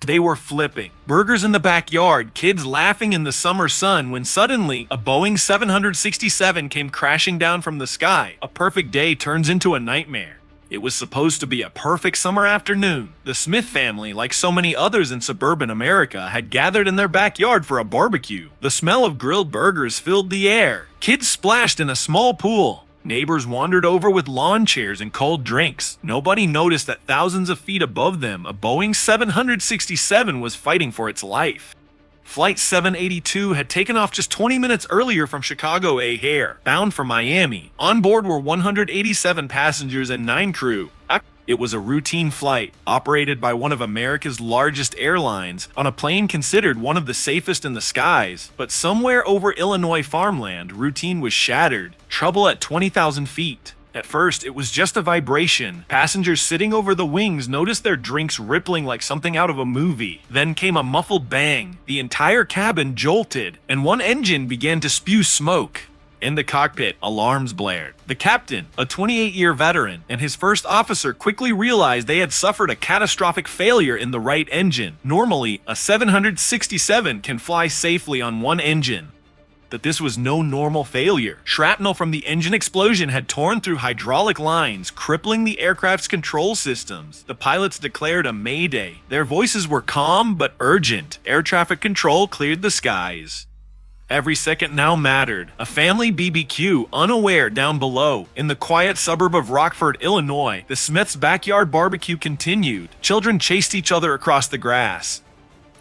They were flipping burgers in the backyard, kids laughing in the summer sun, when suddenly a Boeing 767 came crashing down from the sky. A perfect day turns into a nightmare. It was supposed to be a perfect summer afternoon. The Smith family, like so many others in suburban America, had gathered in their backyard for a barbecue. The smell of grilled burgers filled the air. Kids splashed in a small pool. Neighbors wandered over with lawn chairs and cold drinks. Nobody noticed that thousands of feet above them, a Boeing 767 was fighting for its life. Flight 782 had taken off just 20 minutes earlier from Chicago O'Hare, bound for Miami. On board were 187 passengers and 9 crew. It was a routine flight, operated by one of America's largest airlines, on a plane considered one of the safest in the skies. But somewhere over Illinois farmland, routine was shattered. Trouble at 20,000 feet. At first, it was just a vibration. Passengers sitting over the wings noticed their drinks rippling like something out of a movie. Then came a muffled bang. The entire cabin jolted, and one engine began to spew smoke. In the cockpit, alarms blared. The captain, a 28-year veteran, and his first officer quickly realized they had suffered a catastrophic failure in the right engine. Normally, a 767 can fly safely on one engine. That this was no normal failure. Shrapnel from the engine explosion had torn through hydraulic lines, crippling the aircraft's control systems. The pilots declared a mayday. Their voices were calm but urgent. Air traffic control cleared the skies. Every second now mattered. A family BBQ, unaware down below. In the quiet suburb of Rockford, Illinois, the Smiths' backyard barbecue continued. Children chased each other across the grass.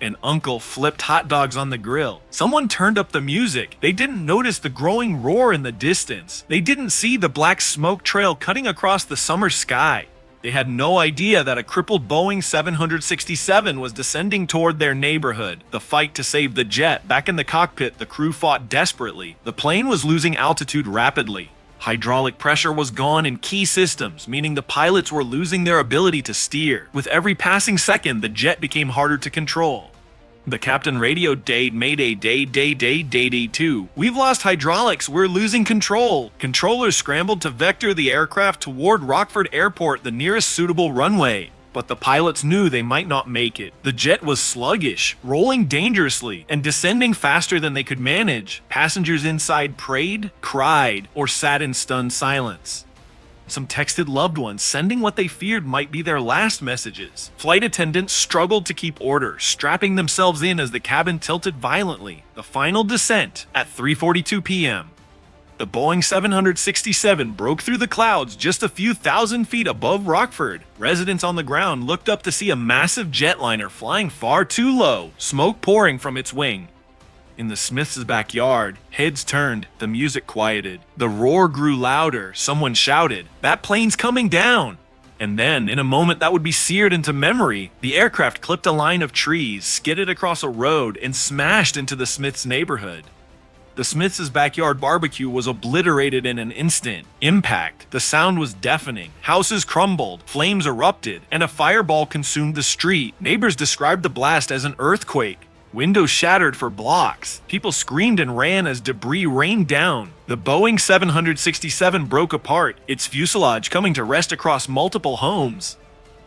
An uncle flipped hot dogs on the grill. Someone turned up the music. They didn't notice the growing roar in the distance. They didn't see the black smoke trail cutting across the summer sky. They had no idea that a crippled Boeing 767 was descending toward their neighborhood. The fight to save the jet. Back in the cockpit, the crew fought desperately. The plane was losing altitude rapidly. Hydraulic pressure was gone in key systems, meaning the pilots were losing their ability to steer. With every passing second, the jet became harder to control. The captain radioed Mayday, day 2. We've lost hydraulics, we're losing control. Controllers scrambled to vector the aircraft toward Rockford Airport, the nearest suitable runway. But the pilots knew they might not make it. The jet was sluggish, rolling dangerously, and descending faster than they could manage. Passengers inside prayed, cried, or sat in stunned silence. Some texted loved ones, sending what they feared might be their last messages. Flight attendants struggled to keep order, strapping themselves in as the cabin tilted violently. The final descent at 3:42 p.m. The Boeing 767 broke through the clouds just a few thousand feet above Rockford. Residents on the ground looked up to see a massive jetliner flying far too low, smoke pouring from its wing. In the Smiths' backyard, heads turned, the music quieted. The roar grew louder. Someone shouted, "That plane's coming down!" And then, in a moment that would be seared into memory, the aircraft clipped a line of trees, skidded across a road, and smashed into the Smiths' neighborhood. The Smiths' backyard barbecue was obliterated in an instant. Impact. The sound was deafening. Houses crumbled, flames erupted, and a fireball consumed the street. Neighbors described the blast as an earthquake. Windows shattered for blocks. People screamed and ran as debris rained down. The Boeing 767 broke apart, its fuselage coming to rest across multiple homes.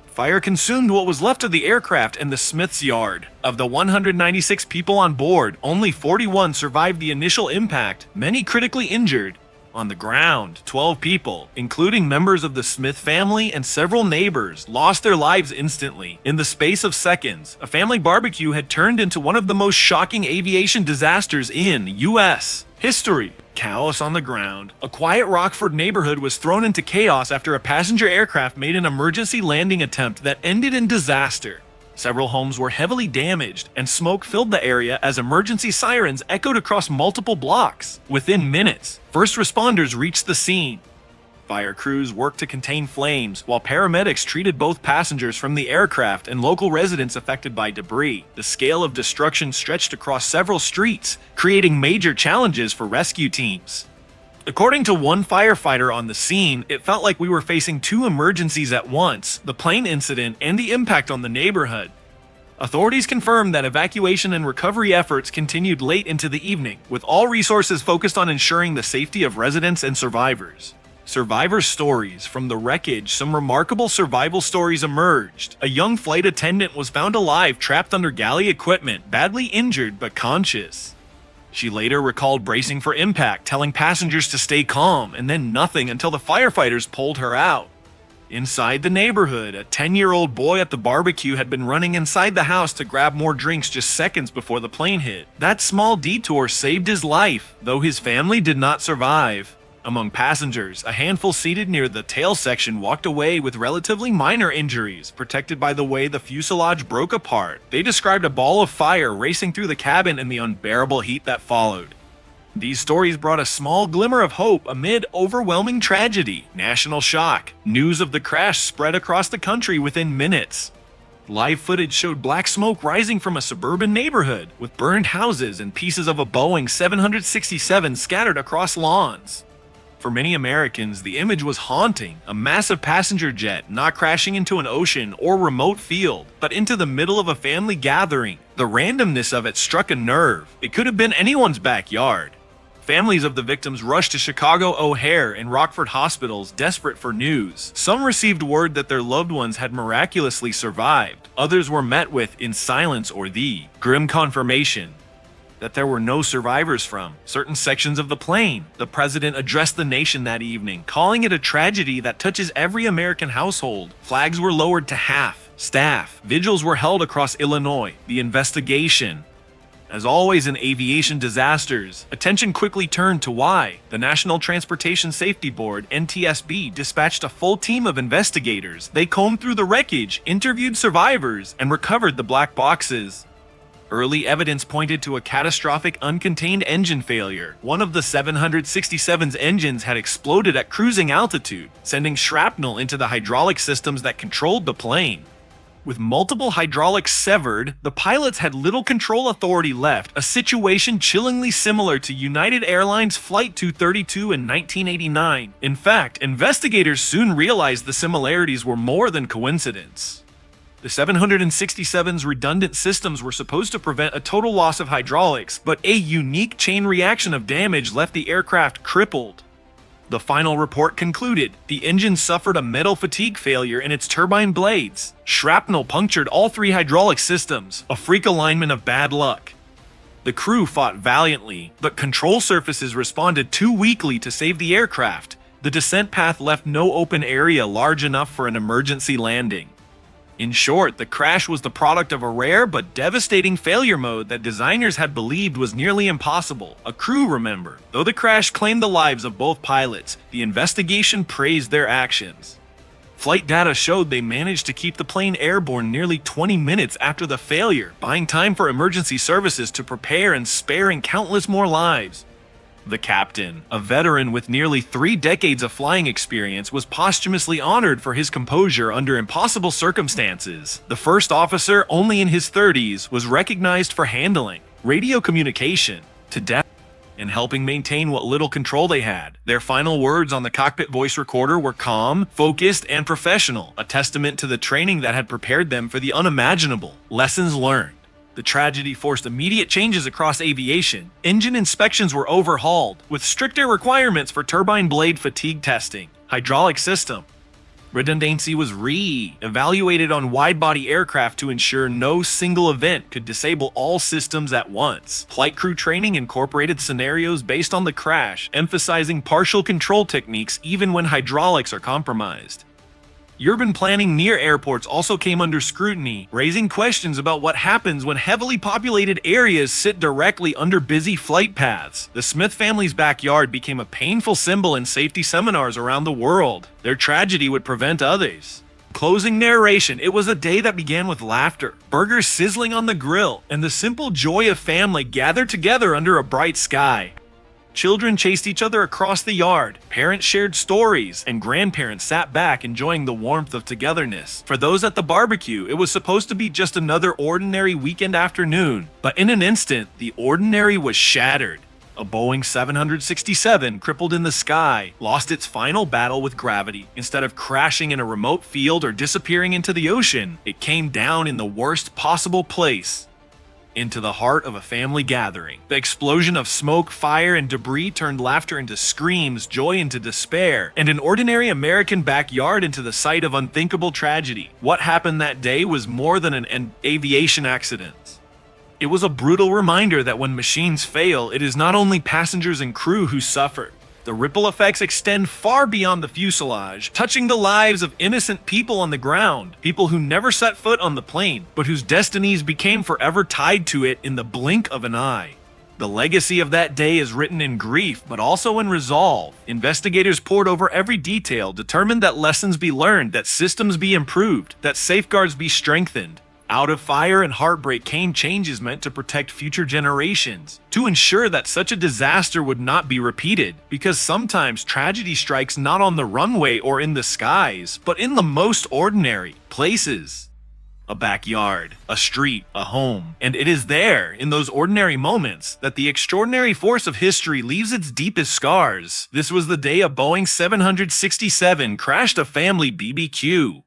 Fire consumed what was left of the aircraft and the Smiths' yard. Of the 196 people on board, only 41 survived the initial impact, many critically injured. On the ground, 12 people, including members of the Smith family and several neighbors, lost their lives instantly. In the space of seconds, a family barbecue had turned into one of the most shocking aviation disasters in U.S. history. Chaos on the ground. A quiet Rockford neighborhood was thrown into chaos after a passenger aircraft made an emergency landing attempt that ended in disaster. Several homes were heavily damaged, and smoke filled the area as emergency sirens echoed across multiple blocks. Within minutes, first responders reached the scene. Fire crews worked to contain flames, while paramedics treated both passengers from the aircraft and local residents affected by debris. The scale of destruction stretched across several streets, creating major challenges for rescue teams. According to one firefighter on the scene, it felt like we were facing two emergencies at once, the plane incident and the impact on the neighborhood. Authorities confirmed that evacuation and recovery efforts continued late into the evening, with all resources focused on ensuring the safety of residents and survivors. Survivor stories. From the wreckage, some remarkable survival stories emerged. A young flight attendant was found alive trapped under galley equipment, badly injured but conscious. She later recalled bracing for impact, telling passengers to stay calm, and then nothing until the firefighters pulled her out. Inside the neighborhood, a 10-year-old boy at the barbecue had been running inside the house to grab more drinks just seconds before the plane hit. That small detour saved his life, though his family did not survive. Among passengers, a handful seated near the tail section walked away with relatively minor injuries, protected by the way the fuselage broke apart. They described a ball of fire racing through the cabin and the unbearable heat that followed. These stories brought a small glimmer of hope amid overwhelming tragedy. National shock. News of the crash spread across the country within minutes. Live footage showed black smoke rising from a suburban neighborhood, with burned houses and pieces of a Boeing 767 scattered across lawns. For many Americans, the image was haunting, a massive passenger jet not crashing into an ocean or remote field, but into the middle of a family gathering. The randomness of it struck a nerve. It could have been anyone's backyard. Families of the victims rushed to Chicago O'Hare and Rockford hospitals, desperate for news. Some received word that their loved ones had miraculously survived. Others were met with, in silence or the grim confirmation, that there were no survivors from certain sections of the plane. The president addressed the nation that evening, calling it a tragedy that touches every American household. Flags were lowered to half staff. Vigils were held across Illinois. The investigation. As always in aviation disasters, attention quickly turned to why. The National Transportation Safety Board, NTSB, dispatched a full team of investigators. They combed through the wreckage, interviewed survivors, and recovered the black boxes. Early evidence pointed to a catastrophic uncontained engine failure. One of the 767's engines had exploded at cruising altitude, sending shrapnel into the hydraulic systems that controlled the plane. With multiple hydraulics severed, the pilots had little control authority left, a situation chillingly similar to United Airlines Flight 232 in 1989. In fact, investigators soon realized the similarities were more than coincidence. The 767's redundant systems were supposed to prevent a total loss of hydraulics, but a unique chain reaction of damage left the aircraft crippled. The final report concluded the engine suffered a metal fatigue failure in its turbine blades. Shrapnel punctured all three hydraulic systems, a freak alignment of bad luck. The crew fought valiantly, but control surfaces responded too weakly to save the aircraft. The descent path left no open area large enough for an emergency landing. In short, the crash was the product of a rare but devastating failure mode that designers had believed was nearly impossible. A crew, remember. Though the crash claimed the lives of both pilots, the investigation praised their actions. Flight data showed they managed to keep the plane airborne nearly 20 minutes after the failure, buying time for emergency services to prepare and sparing countless more lives. The captain, a veteran with nearly 3 decades of flying experience, was posthumously honored for his composure under impossible circumstances. The first officer, only in his 30s, was recognized for handling radio communication to death and helping maintain what little control they had. Their final words on the cockpit voice recorder were calm, focused, and professional, a testament to the training that had prepared them for the unimaginable. Lessons learned. The tragedy forced immediate changes across aviation. Engine inspections were overhauled, with stricter requirements for turbine blade fatigue testing. Hydraulic system redundancy was re-evaluated on wide-body aircraft to ensure no single event could disable all systems at once. Flight crew training incorporated scenarios based on the crash, emphasizing partial control techniques even when hydraulics are compromised. Urban planning near airports also came under scrutiny, raising questions about what happens when heavily populated areas sit directly under busy flight paths. The Smith family's backyard became a painful symbol in safety seminars around the world. Their tragedy would prevent others. Closing narration. It was a day that began with laughter, burgers sizzling on the grill, and the simple joy of family gathered together under a bright sky. Children chased each other across the yard, parents shared stories, and grandparents sat back enjoying the warmth of togetherness. For those at the barbecue, it was supposed to be just another ordinary weekend afternoon, but in an instant, the ordinary was shattered. A Boeing 767, crippled in the sky, lost its final battle with gravity. Instead of crashing in a remote field or disappearing into the ocean, it came down in the worst possible place. into the heart of a family gathering. The explosion of smoke, fire, and debris turned laughter into screams, joy into despair, and an ordinary American backyard into the site of unthinkable tragedy. What happened that day was more than an aviation accident. It was a brutal reminder that when machines fail, it is not only passengers and crew who suffer. The ripple effects extend far beyond the fuselage, touching the lives of innocent people on the ground, people who never set foot on the plane, but whose destinies became forever tied to it in the blink of an eye. The legacy of that day is written in grief, but also in resolve. Investigators pored over every detail, determined that lessons be learned, that systems be improved, that safeguards be strengthened. Out of fire and heartbreak came changes meant to protect future generations, to ensure that such a disaster would not be repeated, because sometimes tragedy strikes not on the runway or in the skies, but in the most ordinary places. A backyard, a street, a home, and it is there, in those ordinary moments, that the extraordinary force of history leaves its deepest scars. This was the day a Boeing 767 crashed a family BBQ.